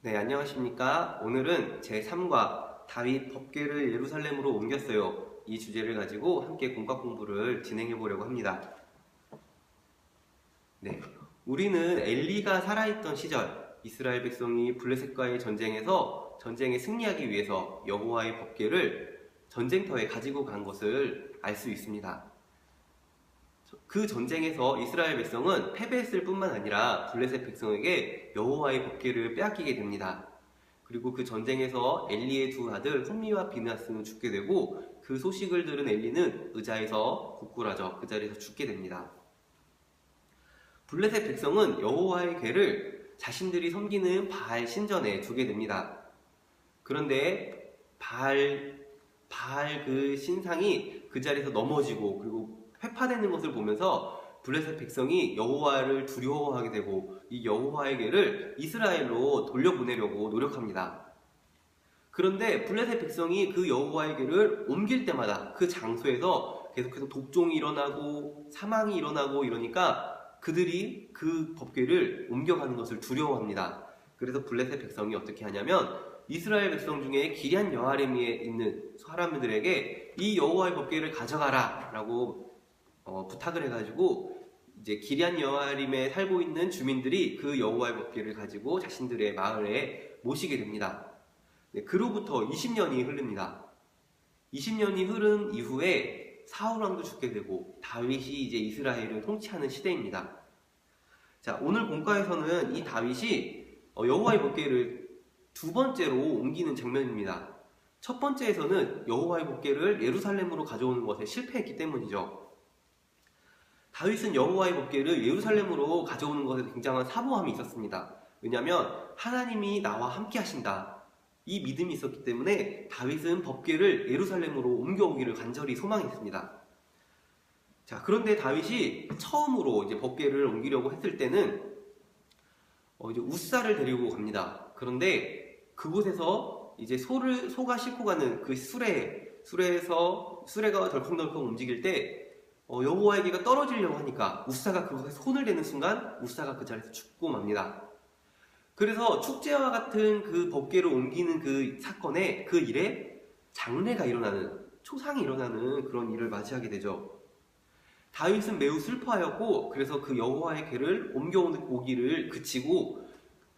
네, 안녕하십니까. 오늘은 제3과 다윗 법궤를 예루살렘으로 옮겼어요. 이 주제를 가지고 함께 공과 공부를 진행해 보려고 합니다. 네, 우리는 엘리가 살아있던 시절 이스라엘 백성이 블레셋과의 전쟁에서 전쟁에 승리하기 위해서 여호와의 법궤를 전쟁터에 가지고 간 것을 알 수 있습니다. 그 전쟁에서 이스라엘 백성은 패배했을 뿐만 아니라 블레셋 백성에게 여호와의 법궤를 빼앗기게 됩니다. 그리고 그 전쟁에서 엘리의 두 아들 홈리와 비느하스는 죽게 되고 그 소식을 들은 엘리는 의자에서 고꾸라져 그 자리에서 죽게 됩니다. 블레셋 백성은 여호와의 궤를 자신들이 섬기는 바알 신전에 두게 됩니다. 그런데 바알 그 신상이 그 자리에서 넘어지고 그리고 회파되는 것을 보면서 블레셋 백성이 여호와를 두려워하게 되고 이 여호와의 궤를 이스라엘로 돌려보내려고 노력합니다. 그런데 블레셋 백성이 그 여호와의 궤를 옮길 때마다 그 장소에서 계속해서 독종이 일어나고 사망이 일어나고 이러니까 그들이 그 법궤를 옮겨가는 것을 두려워합니다. 그래서 블레셋 백성이 어떻게 하냐면 이스라엘 백성 중에 기럇 여아림에 있는 사람들에게 이 여호와의 법궤를 가져가라 라고 부탁을 해가지고 이제 기럇 여아림에 살고 있는 주민들이 그 여호와의 법궤를 가지고 자신들의 마을에 모시게 됩니다. 네, 그로부터 20년이 흐릅니다. 20년이 흐른 이후에 사울 왕도 죽게 되고 다윗이 이제 이스라엘을 통치하는 시대입니다. 자, 오늘 본과에서는 이 다윗이 여호와의 법궤를 두 번째로 옮기는 장면입니다. 첫 번째에서는 여호와의 법궤를 예루살렘으로 가져오는 것에 실패했기 때문이죠. 다윗은 여호와의 법궤를 예루살렘으로 가져오는 것에 굉장한 사모함이 있었습니다. 왜냐하면 하나님이 나와 함께 하신다. 이 믿음이 있었기 때문에 다윗은 법궤를 예루살렘으로 옮겨오기를 간절히 소망했습니다. 자, 그런데 다윗이 처음으로 이제 법궤를 옮기려고 했을 때는 이제 우사를 데리고 갑니다. 그런데 그곳에서 이제 소가 싣고 가는 그 수레에서 수레가 덜컹덜컹 움직일 때 여호와의 궤가 떨어지려고 하니까 우사가 그것에 손을 대는 순간 우사가 그 자리에서 죽고 맙니다. 그래서 축제와 같은 그 법궤를 옮기는 그 사건에 그 일에 장례가 일어나는 초상이 일어나는 그런 일을 맞이하게 되죠. 다윗은 매우 슬퍼하였고 그래서 그 여호와의 궤를 옮겨오기를 그치고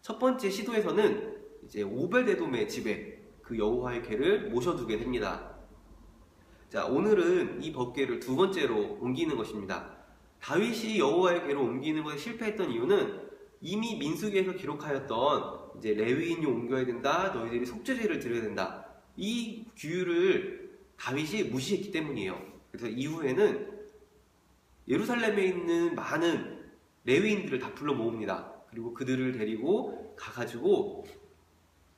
첫 번째 시도에서는 이제 오벳에돔의 집에 그 여호와의 궤를 모셔두게 됩니다. 자, 오늘은 이 법궤를 두 번째로 옮기는 것입니다. 다윗이 여호와의 궤를 옮기는 것에 실패했던 이유는 이미 민수기에서 기록하였던 이제 레위인이 옮겨야 된다, 너희들이 속죄제를 드려야 된다. 이 규율을 다윗이 무시했기 때문이에요. 그래서 이후에는 예루살렘에 있는 많은 레위인들을 다 불러 모읍니다. 그리고 그들을 데리고 가가지고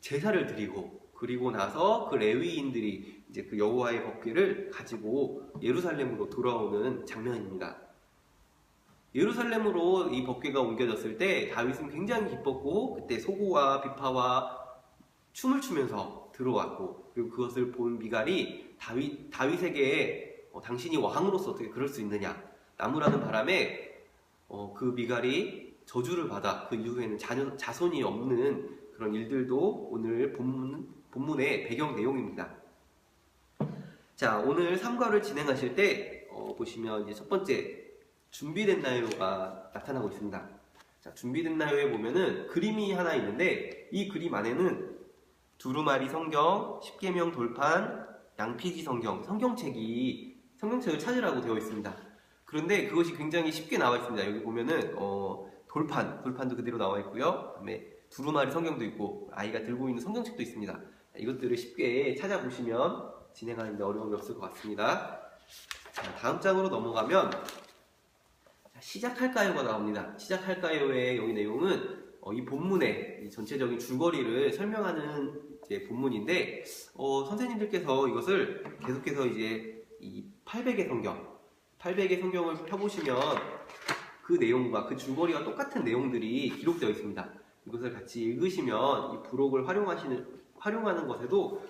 제사를 드리고 그리고 나서 그 레위인들이 이제 그 여호와의 법궤를 가지고 예루살렘으로 돌아오는 장면입니다. 예루살렘으로 이 법궤가 옮겨졌을 때 다윗은 굉장히 기뻤고 그때 소고와 비파와 춤을 추면서 들어왔고 그리고 그것을 본 미갈이 다윗에게 당신이 왕으로서 어떻게 그럴 수 있느냐 나무라는 바람에 그 미갈이 저주를 받아 그 이후에는 자손이 없는 그런 일들도 오늘 본문의 배경 내용입니다. 자, 오늘 3과를 진행하실 때 보시면 이제 첫 번째 준비됐나요가 나타나고 있습니다. 자, 준비됐나요에 보면은 그림이 하나 있는데 이 그림 안에는 두루마리 성경, 십계명 돌판, 양피지 성경, 성경책을 찾으라고 되어 있습니다. 그런데 그것이 굉장히 쉽게 나와 있습니다. 여기 보면은 돌판도 그대로 나와 있고요. 그다음에 두루마리 성경도 있고 아이가 들고 있는 성경책도 있습니다. 이것들을 쉽게 찾아보시면 진행하는데 어려움이 없을 것 같습니다. 자, 다음 장으로 넘어가면 시작할까요가 나옵니다. 시작할까요의 여기 내용은 이 본문의 이 전체적인 줄거리를 설명하는 이제 본문인데 선생님들께서 이것을 계속해서 이제 이 800의 성경을 펴보시면 그 내용과 그 줄거리와 똑같은 내용들이 기록되어 있습니다. 이것을 같이 읽으시면 이 부록을 활용하는 것에도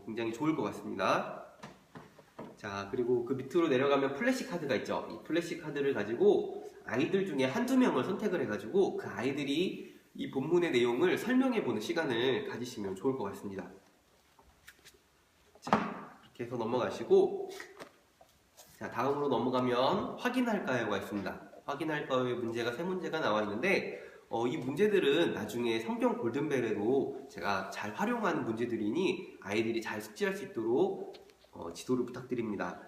굉장히 좋을 것 같습니다. 자, 그리고 그 밑으로 내려가면 플래시카드가 있죠. 이 플래시카드를 가지고 아이들 중에 한두 명을 선택을 해가지고 그 아이들이 이 본문의 내용을 설명해 보는 시간을 가지시면 좋을 것 같습니다. 자, 이렇게 해서 넘어가시고, 자, 다음으로 넘어가면 확인할까요가 있습니다. 확인할까요의 문제가 3문제가 나와 있는데, 이 문제들은 나중에 성경 골든벨에도 제가 잘 활용하는 문제들이니 아이들이 잘 숙지할 수 있도록 지도를 부탁드립니다.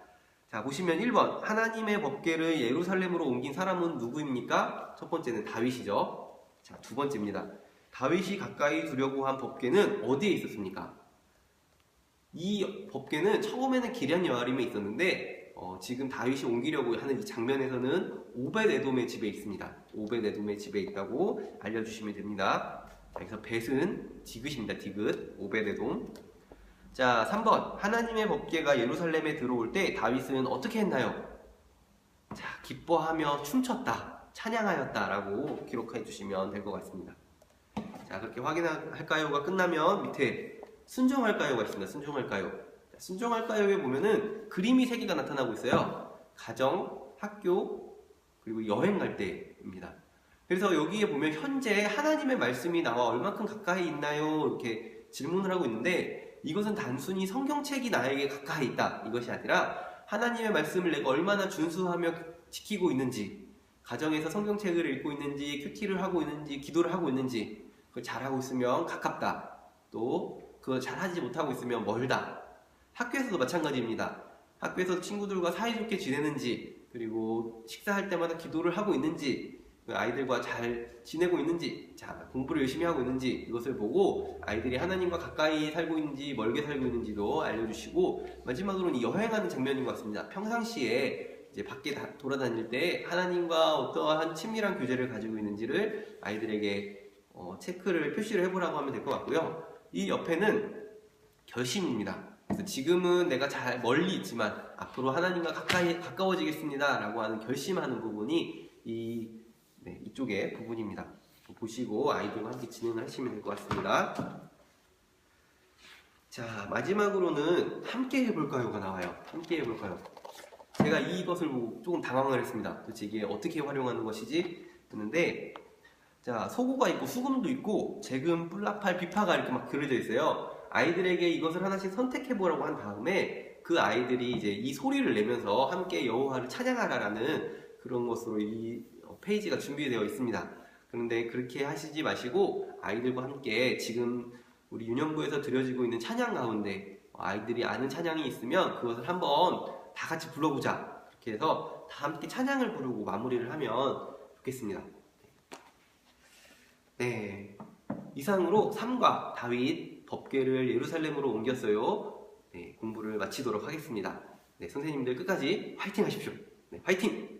자, 보시면 1번, 하나님의 법궤를 예루살렘으로 옮긴 사람은 누구입니까? 첫 번째는 다윗이죠. 자, 두 번째입니다. 다윗이 가까이 두려고 한 법궤는 어디에 있었습니까? 이 법궤는 처음에는 기럇 여아림에 있었는데 지금 다윗이 옮기려고 하는 이 장면에서는 오벳에돔의 집에 있습니다. 오벳에돔의 집에 있다고 알려주시면 됩니다. 자, 그래서 벳은 디귿입니다. 디귿, 오벳에돔. 자, 3번, 하나님의 법궤가 예루살렘에 들어올 때 다윗은 어떻게 했나요? 자, 기뻐하며 춤췄다, 찬양하였다 라고 기록해 주시면 될 것 같습니다. 자, 그렇게 확인할까요가 끝나면 밑에 순종할까요가 있습니다. 순종할까요? 순종할까요에 보면은 그림이 3개가 나타나고 있어요. 가정, 학교, 그리고 여행 갈 때입니다. 그래서 여기에 보면 현재 하나님의 말씀이 나와 얼만큼 가까이 있나요? 이렇게 질문을 하고 있는데, 이것은 단순히 성경책이 나에게 가까이 있다 이것이 아니라 하나님의 말씀을 내가 얼마나 준수하며 지키고 있는지, 가정에서 성경책을 읽고 있는지, 큐티를 하고 있는지, 기도를 하고 있는지, 그걸 잘하고 있으면 가깝다, 또 그걸 잘하지 못하고 있으면 멀다. 학교에서도 마찬가지입니다. 학교에서 친구들과 사이좋게 지내는지, 그리고 식사할 때마다 기도를 하고 있는지, 아이들과 잘 지내고 있는지, 자, 공부를 열심히 하고 있는지, 이것을 보고 아이들이 하나님과 가까이 살고 있는지 멀게 살고 있는지도 알려주시고, 마지막으로는 여행하는 장면인 것 같습니다. 평상시에 이제 밖에 돌아다닐 때 하나님과 어떠한 친밀한 교제를 가지고 있는지를 아이들에게 체크를 표시를 해보라고 하면 될 것 같고요. 이 옆에는 결심입니다. 그래서 지금은 내가 잘 멀리 있지만 앞으로 하나님과 가까워지겠습니다 라고 하는 결심하는 부분이 이쪽의 부분입니다. 보시고 아이들과 함께 진행을 하시면 될 것 같습니다. 자, 마지막으로는 함께 해볼까요가 나와요. 함께 해볼까요? 제가 이것을 보고 조금 당황을 했습니다. 도대체 이게 어떻게 활용하는 것이지? 했는데, 자, 소고가 있고 수금도 있고 재금, 뿔나팔, 비파가 이렇게 막 그려져 있어요. 아이들에게 이것을 하나씩 선택해보라고 한 다음에 그 아이들이 이제 이 소리를 내면서 함께 여호와를 찬양하라라는 그런 것으로 이 페이지가 준비되어 있습니다. 그런데 그렇게 하시지 마시고 아이들과 함께 지금 우리 유년부에서 드려지고 있는 찬양 가운데 아이들이 아는 찬양이 있으면 그것을 한번 다 같이 불러보자. 그렇게 해서 다 함께 찬양을 부르고 마무리를 하면 좋겠습니다. 네, 이상으로 3과 다윗 법궤를 예루살렘으로 옮겼어요. 네, 공부를 마치도록 하겠습니다. 네, 선생님들 끝까지 화이팅 하십시오. 네, 화이팅!